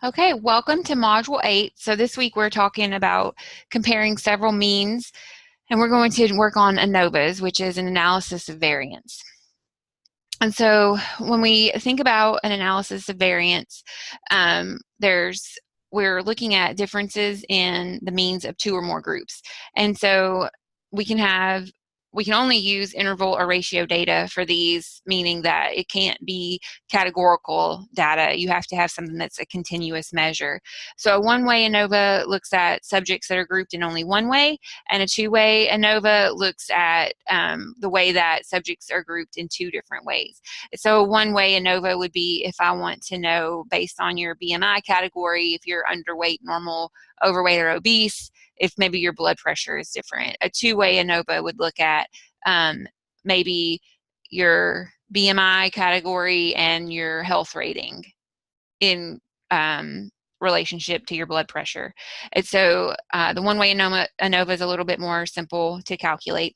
Okay, welcome to Module 8. So this week we're talking about comparing several means, and we're going to work on ANOVAs, which is an analysis of variance. And so when we think about an analysis of variance, we're looking at differences in the means of two or more groups. And so we can only use interval or ratio data for these, meaning that it can't be categorical data. You have to have something that's a continuous measure. So a one-way ANOVA looks at subjects that are grouped in only one way, and a two-way ANOVA looks at the way that subjects are grouped in two different ways. So one way ANOVA would be if I want to know, based on your BMI category, if you're underweight, normal, overweight, or obese, if maybe your blood pressure is different. A two-way ANOVA would look at maybe your BMI category and your health rating in relationship to your blood pressure. And so the one-way ANOVA is a little bit more simple to calculate.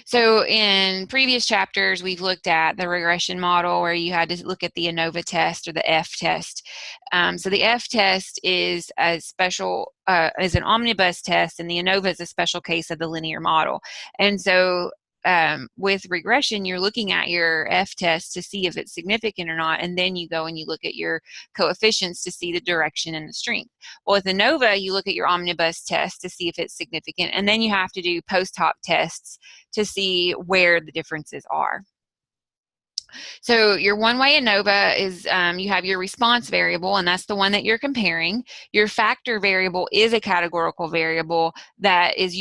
So in previous chapters, we've looked at the regression model where you had to look at the ANOVA test or the F test. So the F test is is an omnibus test, and the ANOVA is a special case of the linear model. And so with regression, you're looking at your F test to see if it's significant or not, and then you go and you look at your coefficients to see the direction and the strength. Well, with ANOVA, you look at your omnibus test to see if it's significant, and then you have to do post-hoc tests to see where the differences are. So your one-way ANOVA is you have your response variable, and that's the one that you're comparing. Your factor variable is a categorical variable that is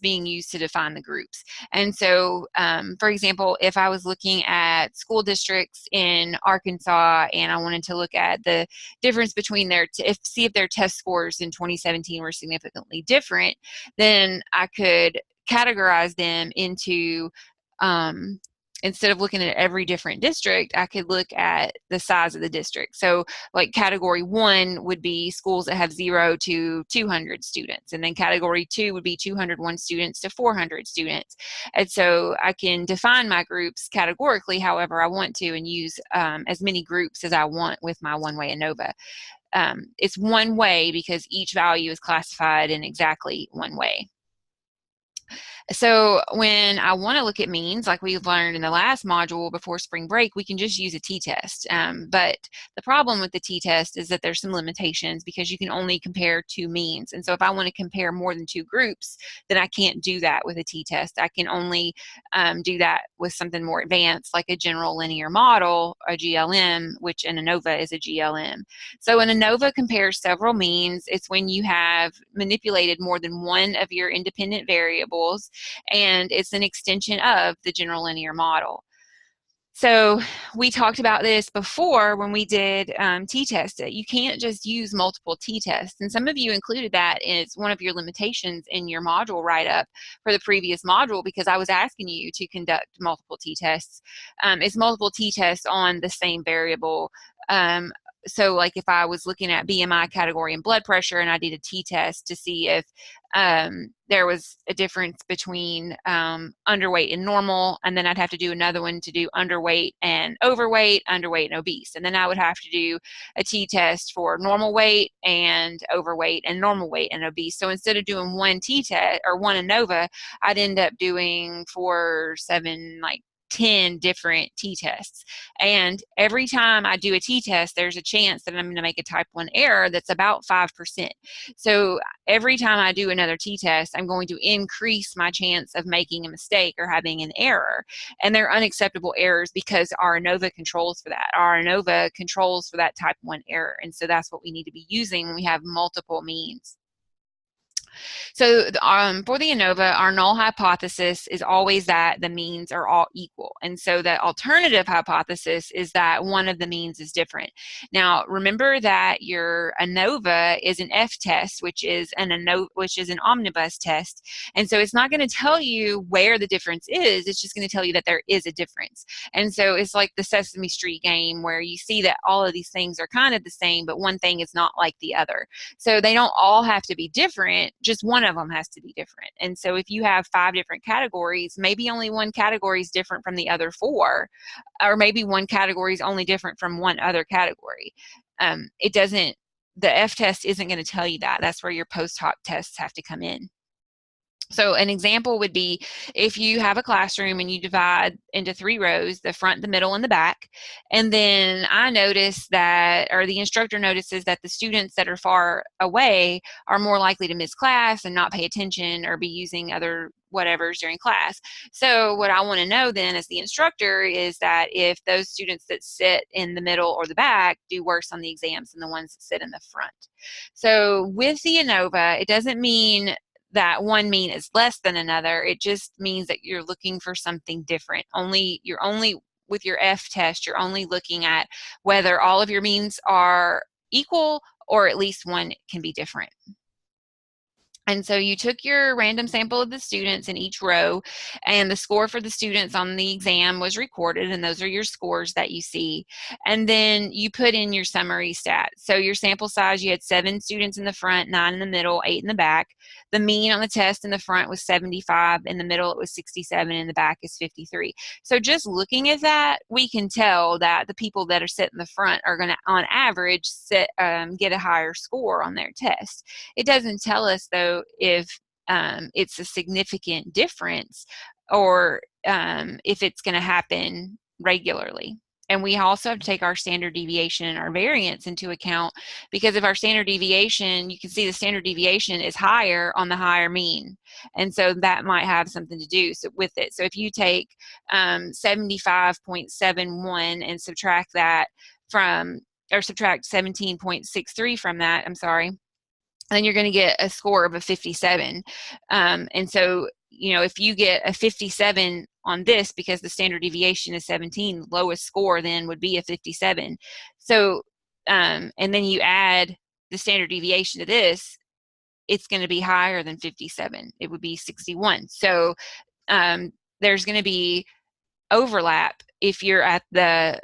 being used to define the groups. And so, for example, if I was looking at school districts in Arkansas and I wanted to look at the difference between see if their test scores in 2017 were significantly different, then I could categorize them into instead of looking at every different district, I could look at the size of the district. So like category 1 would be schools that have 0 to 200 students. And then category 2 would be 201 students to 400 students. And so I can define my groups categorically however I want to and use as many groups as I want with my one-way ANOVA. It's one way because each value is classified in exactly one way. So when I want to look at means, like we've learned in the last module before spring break, we can just use a t-test. But the problem with the t-test is that there's some limitations because you can only compare two means. And so if I want to compare more than two groups, then I can't do that with a t-test. I can only do that with something more advanced, like a general linear model, a GLM, which an ANOVA is a GLM. So an ANOVA compares several means. It's when you have manipulated more than one of your independent variables, and it's an extension of the general linear model. So we talked about this before when we did t-tests. You can't just use multiple t-tests, and some of you included that as one of your limitations in your module write-up for the previous module because I was asking you to conduct multiple t-tests. It's multiple t-tests on the same variable. So like if I was looking at BMI category and blood pressure and I did a t-test to see if there was a difference between underweight and normal, and then I'd have to do another one to do underweight and overweight, underweight and obese. And then I would have to do a t-test for normal weight and overweight and normal weight and obese. So instead of doing one t-test or one ANOVA, I'd end up doing 4, 7, 10 different t-tests. And every time I do a t-test, there's a chance that I'm going to make a type 1 error that's about 5%. So every time I do another t-test, I'm going to increase my chance of making a mistake or having an error. And they're unacceptable errors because our ANOVA controls for that. Our ANOVA controls for that type 1 error. And so that's what we need to be using when we have multiple means. So for the ANOVA, our null hypothesis is always that the means are all equal. And so the alternative hypothesis is that one of the means is different. Now, remember that your ANOVA is an F test, which is an omnibus test. And so it's not going to tell you where the difference is. It's just going to tell you that there is a difference. And so it's like the Sesame Street game where you see that all of these things are kind of the same, but one thing is not like the other. So they don't all have to be different. Just one of them has to be different. And so if you have 5 different categories, maybe only one category is different from the other 4, or maybe one category is only different from one other category. it doesn't, the F-test isn't going to tell you that. That's where your post-hoc tests have to come in. So an example would be if you have a classroom and you divide into 3 rows, the front, the middle, and the back, and then I notice that, or the instructor notices that the students that are far away are more likely to miss class and not pay attention or be using other whatevers during class. So what I want to know then as the instructor is that if those students that sit in the middle or the back do worse on the exams than the ones that sit in the front. So with the ANOVA, it doesn't mean that one mean is less than another. It just means that you're looking for something different. You're only with your F-test, you're only looking at whether all of your means are equal or at least one can be different. And so you took your random sample of the students in each row, and the score for the students on the exam was recorded, and those are your scores that you see. And then you put in your summary stats. So your sample size, you had 7 students in the front, 9 in the middle, 8 in the back. The mean on the test in the front was 75, in the middle it was 67, in the back is 53. So just looking at that, we can tell that the people that are sitting in the front are going to, on average, get a higher score on their test. It doesn't tell us, though, if it's a significant difference or if it's going to happen regularly. And we also have to take our standard deviation and our variance into account, because if our standard deviation, you can see the standard deviation is higher on the higher mean. And so that might have something to do with it. So if you take 75.71 and subtract that from, or subtract 17.63 from that, I'm sorry, then you're going to get a score of a 57. And so, you know, if you get a 57 on this because the standard deviation is 17, the lowest score then would be a 57. So, and then you add the standard deviation to this, it's going to be higher than 57. It would be 61. So there's going to be overlap if you're at the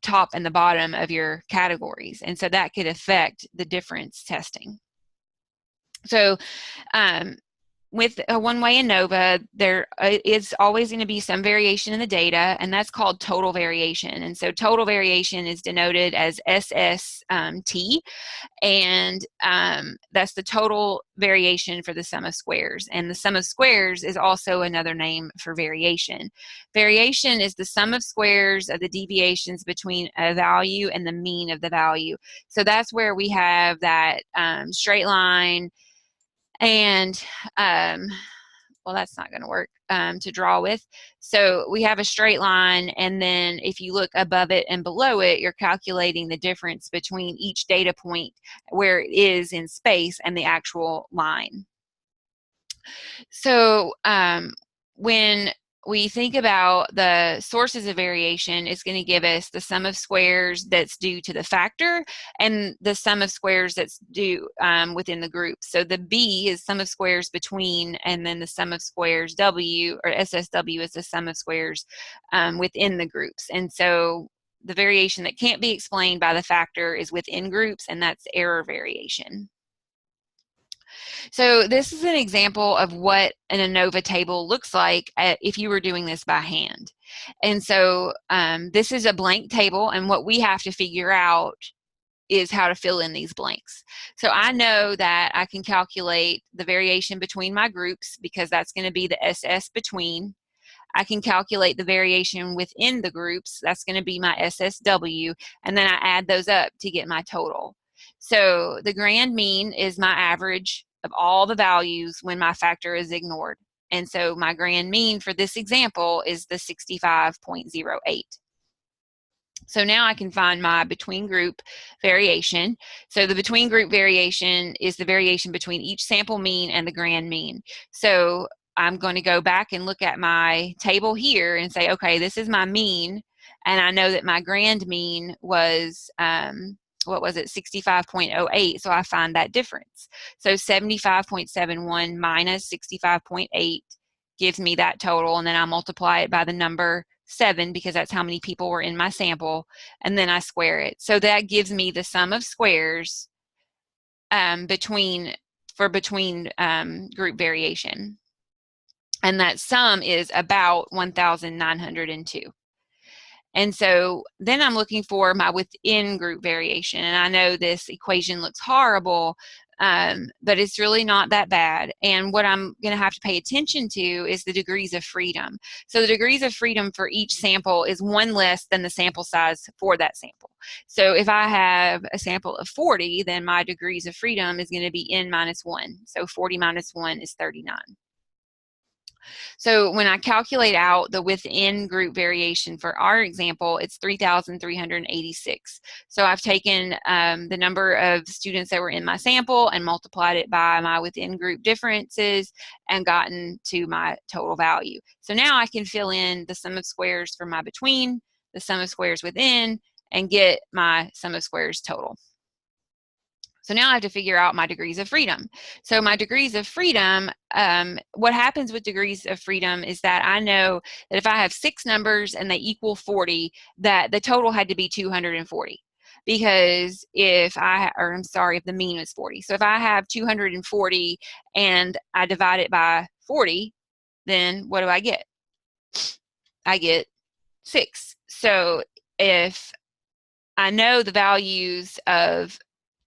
top and the bottom of your categories. And so that could affect the difference testing. So with a one-way ANOVA, there is always going to be some variation in the data, and that's called total variation. And so total variation is denoted as SST, and that's the total variation for the sum of squares. And the sum of squares is also another name for variation. Variation is the sum of squares of the deviations between a value and the mean of the value. So that's where we have that straight line, and well, that's not going to work to draw with. So we have a straight line, and then if you look above it and below it, you're calculating the difference between each data point where it is in space and the actual line. So when we think about the sources of variation, it's going to give us the sum of squares that's due to the factor and the sum of squares that's due within the group. So the B is sum of squares between, and then the sum of squares W, or SSW, is the sum of squares within the groups. And so the variation that can't be explained by the factor is within groups, and that's error variation. So this is an example of what an ANOVA table looks like if you were doing this by hand. And so this is a blank table, and what we have to figure out is how to fill in these blanks. So I know that I can calculate the variation between my groups because that's going to be the SS between. I can calculate the variation within the groups. That's going to be my SSW, and then I add those up to get my total. So the grand mean is my average of all the values when my factor is ignored. And so my grand mean for this example is the 65.08. So now I can find my between group variation. So the between group variation is the variation between each sample mean and the grand mean. So I'm going to go back and look at my table here and say, okay, this is my mean, and I know that my grand mean was what was it, 65.08, so I find that difference. So 75.71 minus 65.8 gives me that total, and then I multiply it by the number 7 because that's how many people were in my sample, and then I square it. So that gives me the sum of squares between group variation. And that sum is about 1,902. And so then I'm looking for my within group variation. And I know this equation looks horrible, but it's really not that bad. And what I'm going to have to pay attention to is the degrees of freedom. So the degrees of freedom for each sample is one less than the sample size for that sample. So if I have a sample of 40, then my degrees of freedom is going to be n minus 1. So 40 minus 1 is 39. So when I calculate out the within group variation for our example, it's 3,386. So I've taken the number of students that were in my sample and multiplied it by my within group differences and gotten to my total value. So now I can fill in the sum of squares for my between, the sum of squares within, and get my sum of squares total. So now I have to figure out my degrees of freedom. So my degrees of freedom, what happens with degrees of freedom is that I know that if I have 6 numbers and they equal 40, that the total had to be 240. Because if the mean was 40. So if I have 240 and I divide it by 40, then what do I get? I get 6. So if I know the values of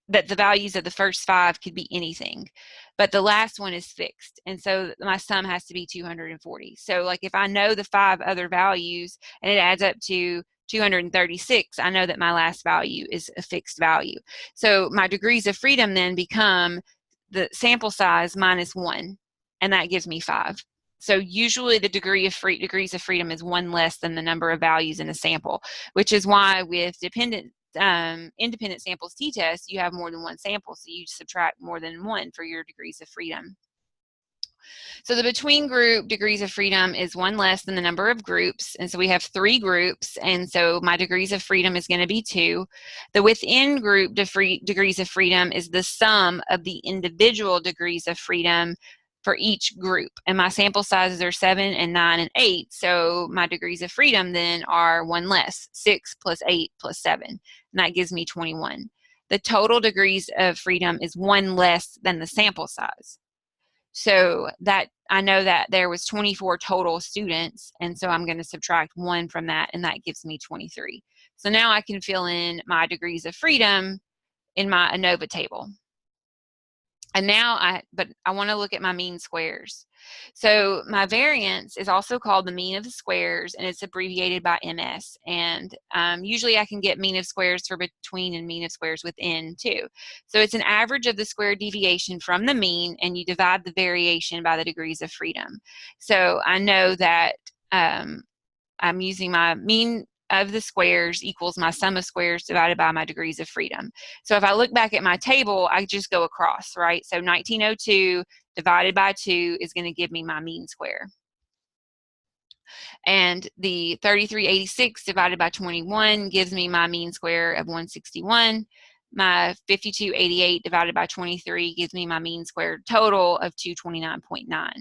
the first 5 could be anything, but the last one is fixed, and so my sum has to be 240. So like if I know the 5 other values and it adds up to 236, I know that my last value is a fixed value. So my degrees of freedom then become the sample size minus 1, and that gives me 5. So usually the degrees of freedom is 1 less than the number of values in a sample, which is why with independent samples t-test, you have more than 1 sample, so you subtract more than 1 for your degrees of freedom. So the between group degrees of freedom is 1 less than the number of groups, and so we have 3 groups, and so my degrees of freedom is going to be 2. The within group degrees of freedom is the sum of the individual degrees of freedom for each group, and my sample sizes are 7 and 9 and 8, so my degrees of freedom then are 1 less, 6 plus 8 plus 7, and that gives me 21. The total degrees of freedom is 1 less than the sample size. So that I know that there was 24 total students, and so I'm going to subtract 1 from that, and that gives me 23. So now I can fill in my degrees of freedom in my ANOVA table. And now I want to look at my mean squares. So my variance is also called the mean of the squares, and it's abbreviated by MS. And usually I can get mean of squares for between and mean of squares within too. So it's an average of the square deviation from the mean, and you divide the variation by the degrees of freedom. So I know that I'm using my mean of the squares equals my sum of squares divided by my degrees of freedom. So if I look back at my table, I just go across, right? So 1902 divided by 2 is going to give me my mean square. And the 3386 divided by 21 gives me my mean square of 161. My 5288 divided by 23 gives me my mean square total of 229.9.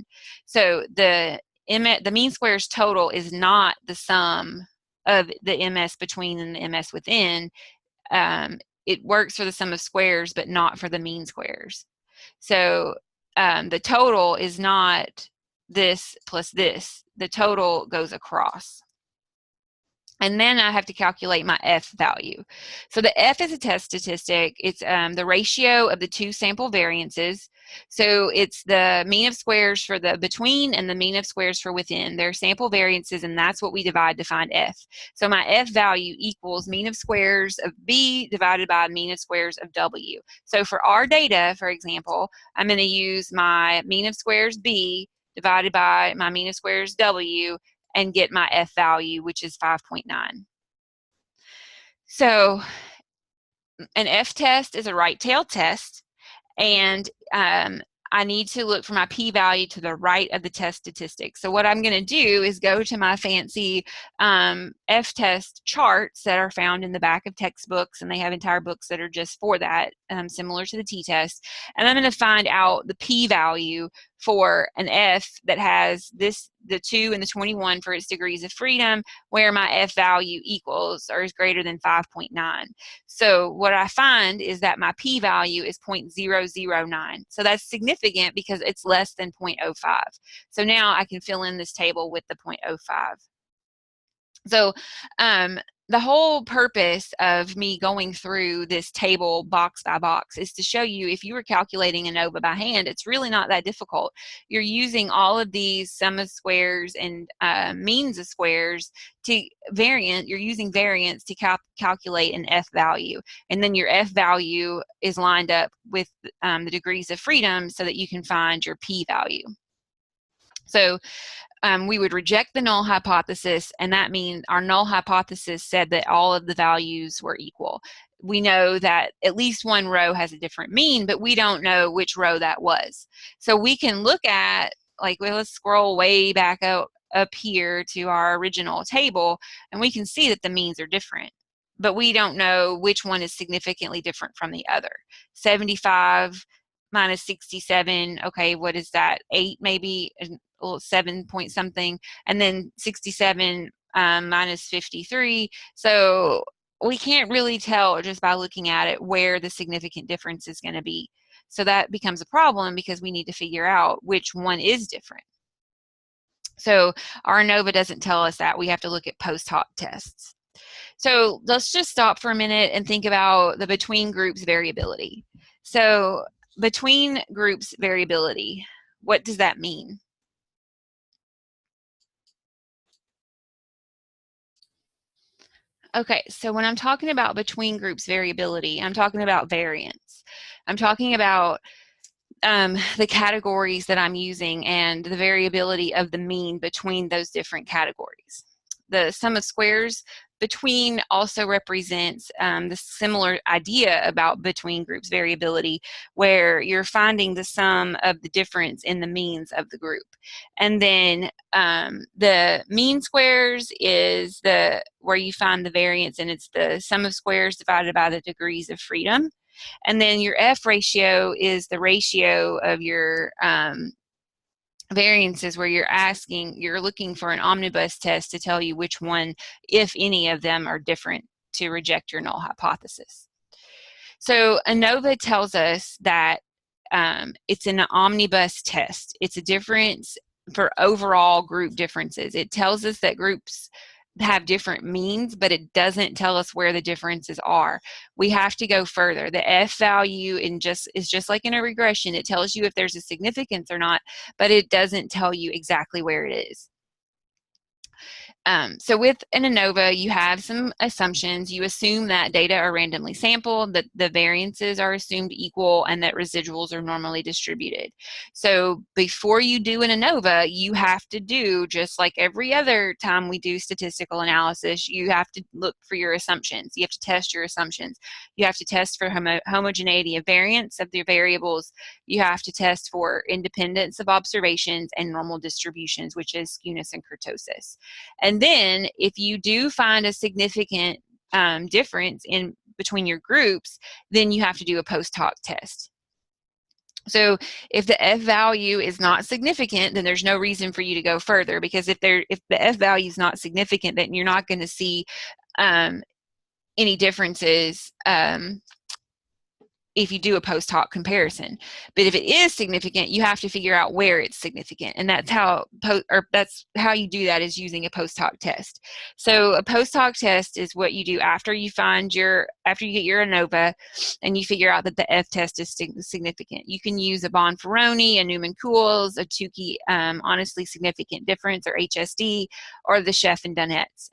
So the mean squares total is not the sum of the MS between and the MS within. It works for the sum of squares, but not for the mean squares. So the total is not this plus this. The total goes across. And then I have to calculate my F value. So the F is a test statistic. It's the ratio of the 2 sample variances. So it's the mean of squares for the between and the mean of squares for within. They're sample variances, and that's what we divide to find F. So my F value equals mean of squares of B divided by mean of squares of W. So for our data, for example, I'm going to use my mean of squares B divided by my mean of squares W and get my F value, which is 5.9. So an F test is a right tail test, and I need to look for my p-value to the right of the test statistic. So what I'm going to do is go to my fancy F-test charts that are found in the back of textbooks, and they have entire books that are just for that, similar to the t-test. And I'm going to find out the p-value for an F that has the 2 and the 21 for its degrees of freedom, where my F value equals or is greater than 5.9. So what I find is that my p-value is 0.009. So that's significant because it's less than 0.05. So now I can fill in this table with the 0.05. So the whole purpose of me going through this table box by box is to show you if you were calculating ANOVA by hand, it's really not that difficult. You're using all of these sum of squares and means of squares to you're using variance to calculate an F value. And then your F value is lined up with the degrees of freedom so that you can find your P value. So we would reject the null hypothesis, and that means our null hypothesis said that all of the values were equal. We know that at least one row has a different mean, but we don't know which row that was. So we can look at, like, well, let's scroll way back up here to our original table, and we can see that the means are different. But we don't know which one is significantly different from the other. 75 minus 67, okay, what is that? 8 maybe? 7 point something, and then 67 minus 53. So we can't really tell just by looking at it where the significant difference is going to be. So that becomes a problem because we need to figure out which one is different. So our ANOVA doesn't tell us that. We have to look at post hoc tests. So let's just stop for a minute and think about the between groups variability. So between groups variability, what does that mean? Okay, so when I'm talking about between groups variability, I'm talking about variance. I'm talking about the categories that I'm using and the variability of the mean between those different categories. The sum of squares between also represents the similar idea about between groups variability, where you're finding the sum of the difference in the means of the group. And then the mean squares is where you find the variance, and it's the sum of squares divided by the degrees of freedom. And then your F ratio is the ratio of your variances, where you're looking for an omnibus test to tell you which one, if any of them, are different to reject your null hypothesis. So ANOVA tells us that it's an omnibus test. It's a difference for overall group differences. It tells us that groups have different means, but it doesn't tell us where the differences are. We have to go further. The F value is just like in a regression. It tells you if there's a significance or not, but it doesn't tell you exactly where it is. So with an ANOVA, you have some assumptions. You assume that data are randomly sampled, that the variances are assumed equal, and that residuals are normally distributed. So before you do an ANOVA, you have to do, just like every other time we do statistical analysis, you have to look for your assumptions. You have to test your assumptions. You have to test for homogeneity of variance of the variables. You have to test for independence of observations and normal distributions, which is skewness and kurtosis. And then if you do find a significant difference in between your groups, then you have to do a post hoc test. So if the F value is not significant, then there's no reason for you to go further, because if the F value is not significant, then you're not going to see any differences if you do a post hoc comparison. But if it is significant, you have to figure out where it's significant, and that's how you do that, is using a post hoc test. So a post hoc test is what you do after you get your ANOVA and you figure out that the F test is significant. You can use a Bonferroni, a Newman-Cool's, a Tukey honestly significant difference, or HSD, or the Sheff and Dunnett's.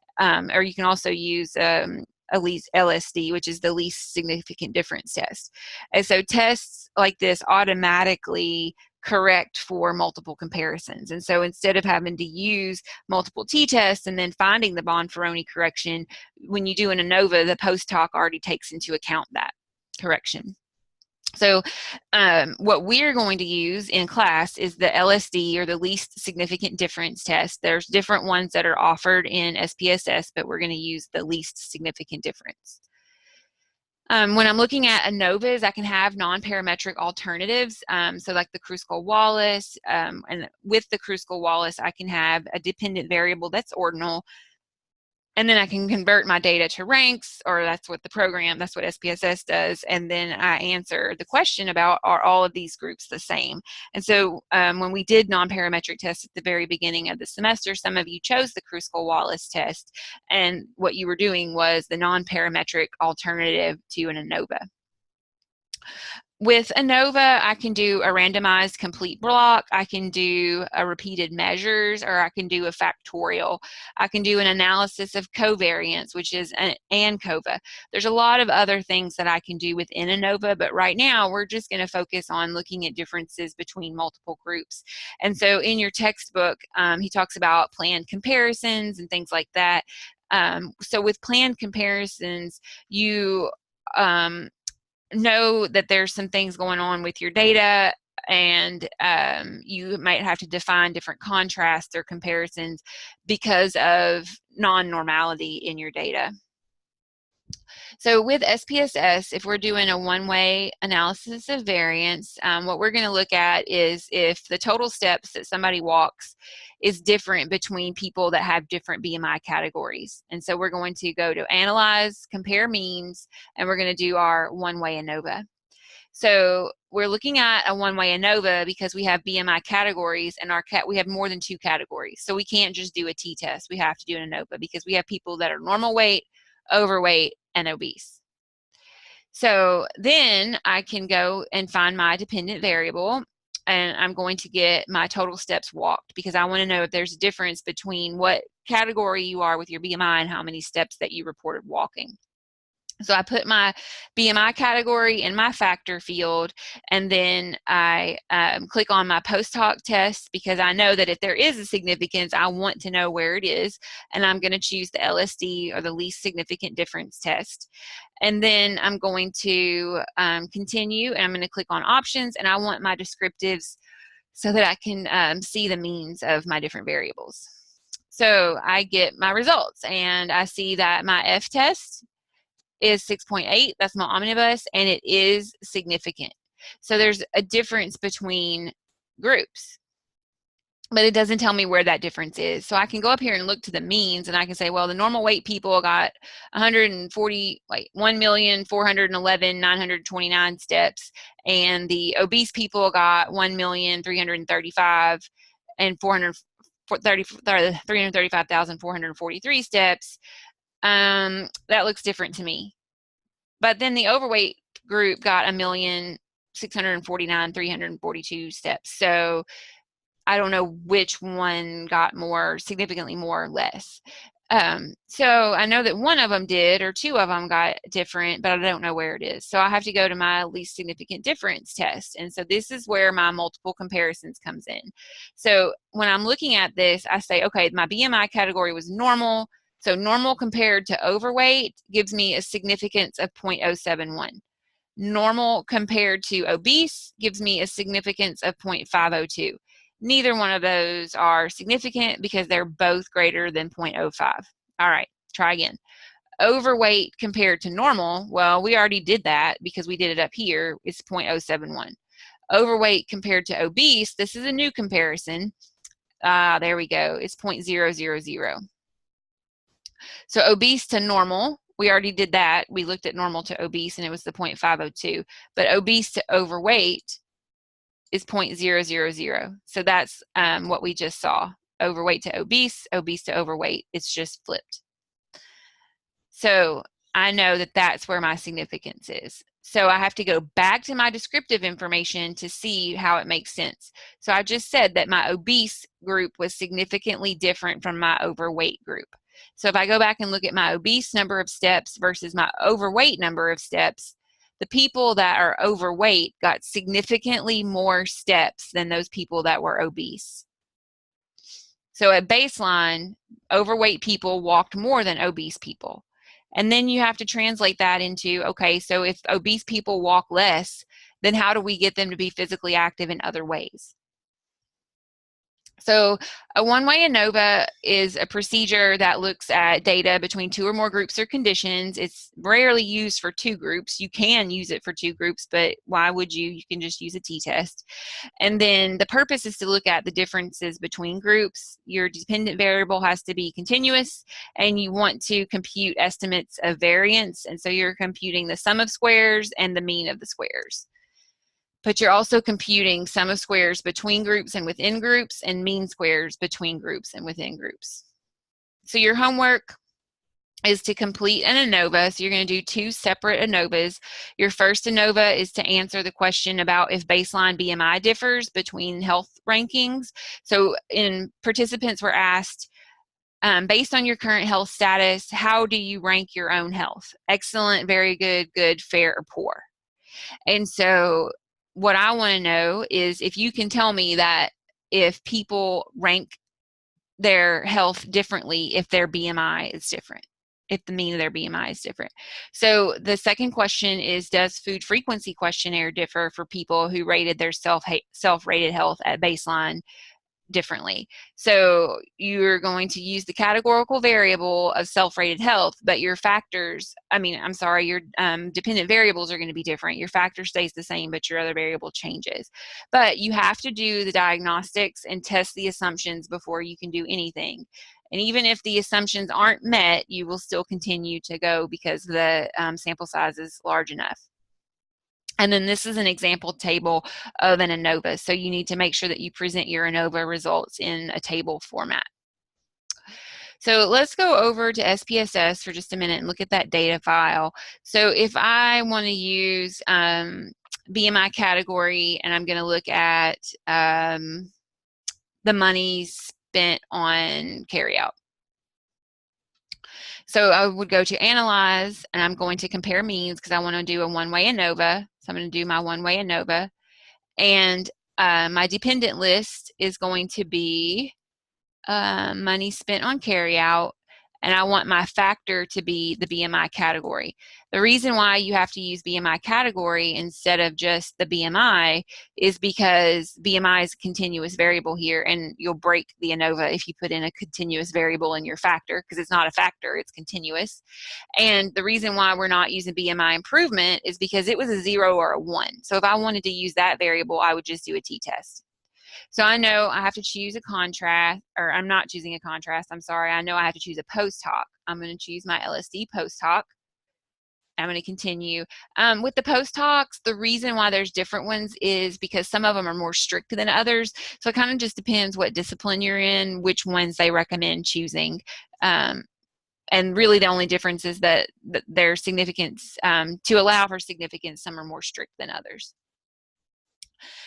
Or you can also use at least LSD, which is the least significant difference test. And so tests like this automatically correct for multiple comparisons. And so instead of having to use multiple t-tests and then finding the Bonferroni correction, when you do an ANOVA, the post hoc already takes into account that correction. So what we're going to use in class is the LSD, or the least significant difference test. There's different ones that are offered in SPSS, but we're going to use the least significant difference. When I'm looking at ANOVAs, I can have non-parametric alternatives, so like the Kruskal-Wallis, and with the Kruskal-Wallis, I can have a dependent variable that's ordinal, And then I can convert my data to ranks, or that's what SPSS does. And then I answer the question about, are all of these groups the same? And so when we did non-parametric tests at the very beginning of the semester, some of you chose the Kruskal-Wallis test, and what you were doing was the non-parametric alternative to an ANOVA. With ANOVA, I can do a randomized complete block, I can do a repeated measures, or I can do a factorial. I can do an analysis of covariance, which is an ANCOVA. There's a lot of other things that I can do within ANOVA, but right now we're just going to focus on looking at differences between multiple groups. And so in your textbook, he talks about planned comparisons and things like that. So with planned comparisons, you know that there's some things going on with your data, and you might have to define different contrasts or comparisons because of non-normality in your data. So with SPSS, if we're doing a one-way analysis of variance, what we're going to look at is if the total steps that somebody walks is different between people that have different BMI categories. And so we're going to go to Analyze, Compare Means, and we're going to do our one-way ANOVA. So we're looking at a one-way ANOVA because we have BMI categories, and we have more than 2 categories. So we can't just do a t-test. We have to do an ANOVA because we have people that are normal weight, overweight, and obese. So then I can go and find my dependent variable, and I'm going to get my total steps walked because I want to know if there's a difference between what category you are with your BMI and how many steps that you reported walking. So I put my BMI category in my factor field, and then I click on my post hoc test because I know that if there is a significance, I want to know where it is, and I'm going to choose the LSD, or the least significant difference test. And then I'm going to continue, and I'm going to click on options, and I want my descriptives so that I can see the means of my different variables. So I get my results, and I see that my F test is 6.8, that's my omnibus, and it is significant. So there's a difference between groups, but it doesn't tell me where that difference is. So I can go up here and look to the means, and I can say, well, the normal weight people got 1,411,929 steps, and the obese people got 1,335,443 steps. That looks different to me. But then the overweight group got 1,649,342 steps. So I don't know which one got more, significantly more or less. So I know that one of them did, or 2 of them got different, but I don't know where it is. So I have to go to my least significant difference test. And so this is where my multiple comparisons comes in. So when I'm looking at this, I say, okay, my BMI category was normal. So normal compared to overweight gives me a significance of 0.071. Normal compared to obese gives me a significance of 0.502. Neither one of those are significant because they're both greater than 0.05. All right, try again. Overweight compared to normal, well, we already did that because we did it up here. It's 0.071. Overweight compared to obese, this is a new comparison. There we go. It's 0.000. So obese to normal, we already did that. We looked at normal to obese, and it was the 0.502. But obese to overweight is 0.000. So that's what we just saw. Overweight to obese, obese to overweight. It's just flipped. So I know that that's where my significance is. So I have to go back to my descriptive information to see how it makes sense. So I just said that my obese group was significantly different from my overweight group. So if I go back and look at my obese number of steps versus my overweight number of steps, the people that are overweight got significantly more steps than those people that were obese. So at baseline, overweight people walked more than obese people. And then you have to translate that into, okay, so if obese people walk less, then how do we get them to be physically active in other ways? So a one-way ANOVA is a procedure that looks at data between 2 or more groups or conditions. It's rarely used for 2 groups. You can use it for 2 groups, but why would you? You can just use a t-test. And then the purpose is to look at the differences between groups. Your dependent variable has to be continuous, and you want to compute estimates of variance. And so you're computing the sum of squares and the mean of the squares. But you're also computing sum of squares between groups and within groups, and mean squares between groups and within groups. So your homework is to complete an ANOVA. So you're going to do 2 separate ANOVAs. Your first ANOVA is to answer the question about if baseline BMI differs between health rankings. So participants were asked, based on your current health status, how do you rank your own health? Excellent, very good, good, fair, or poor? And so what I want to know is if you can tell me that if people rank their health differently, if their BMI is different, if the mean of their BMI is different. So the second question is, does food frequency questionnaire differ for people who rated their self-rated health at baseline differently? So you're going to use the categorical variable of self-rated health, but your factors, your dependent variables are going to be different. Your factor stays the same, but your other variable changes. But you have to do the diagnostics and test the assumptions before you can do anything. And even if the assumptions aren't met, you will still continue to go because the sample size is large enough. And then this is an example table of an ANOVA. So you need to make sure that you present your ANOVA results in a table format. So let's go over to SPSS for just a minute and look at that data file. So if I want to use BMI category, and I'm going to look at the money spent on carryout. So I would go to Analyze, and I'm going to compare means because I want to do a one-way ANOVA. So I'm going to do my one-way ANOVA. And my dependent list is going to be money spent on carryout, and I want my factor to be the BMI category. The reason why you have to use BMI category instead of just the BMI is because BMI is a continuous variable here, and you'll break the ANOVA if you put in a continuous variable in your factor, because it's not a factor, it's continuous. And the reason why we're not using BMI improvement is because it was a 0 or a 1. So if I wanted to use that variable, I would just do a t-test. So I know I have to choose a contrast, or I'm not choosing a contrast, I'm sorry. I know I have to choose a post hoc. I'm going to choose my LSD post hoc. I'm going to continue. With the post hocs, the reason why there's different ones is because some of them are more strict than others. So it kind of just depends what discipline you're in, which ones they recommend choosing. And really the only difference is that their significance, to allow for significance, some are more strict than others.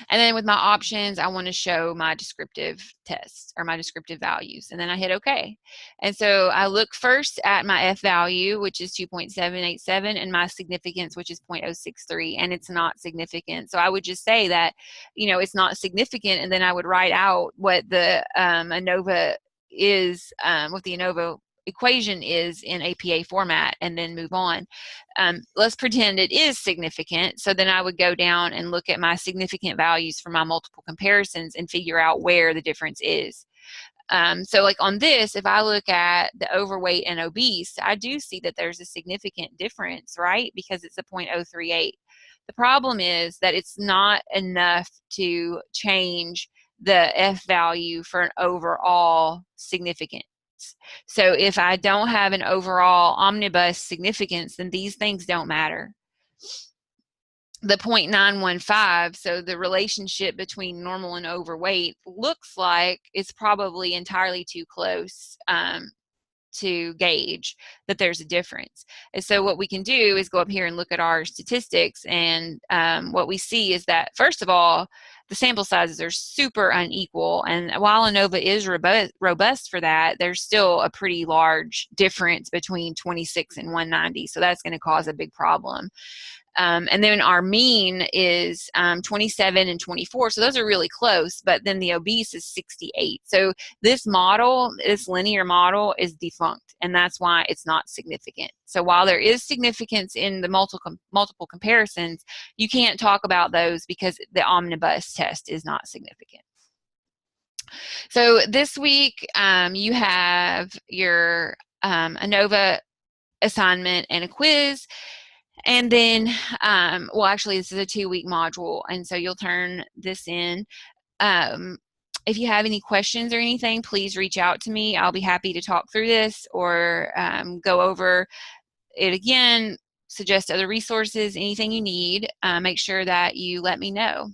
And then with my options, I want to show my descriptive tests or my descriptive values. And then I hit OK. And so I look first at my F value, which is 2.787, and my significance, which is 0.063, and it's not significant. So I would just say that, it's not significant, and then I would write out what the ANOVA is, what the ANOVA equation is in APA format, and then move on. Let's pretend it is significant. So then I would go down and look at my significant values for my multiple comparisons and figure out where the difference is. So like on this, if I look at the overweight and obese, I do see that there's a significant difference, right? Because it's a 0.038. The problem is that it's not enough to change the F value for an overall significance. So if I don't have an overall omnibus significance, then these things don't matter. The 0.915, so the relationship between normal and overweight, looks like it's probably entirely too close to gauge that there's a difference. And so what we can do is go up here and look at our statistics, and what we see is that, first of all, the sample sizes are super unequal, and while ANOVA is robust for that, there's still a pretty large difference between 26 and 190, so that's going to cause a big problem. And then our mean is 27 and 24, so those are really close, but then the obese is 68. So this model, this linear model, is defunct, and that's why it's not significant. So while there is significance in the multiple comparisons, you can't talk about those because the omnibus test is not significant. So this week, you have your ANOVA assignment and a quiz. And then, well, actually, this is a 2-week module, and so you'll turn this in. If you have any questions or anything, please reach out to me. I'll be happy to talk through this or go over it again, suggest other resources, anything you need. Make sure that you let me know.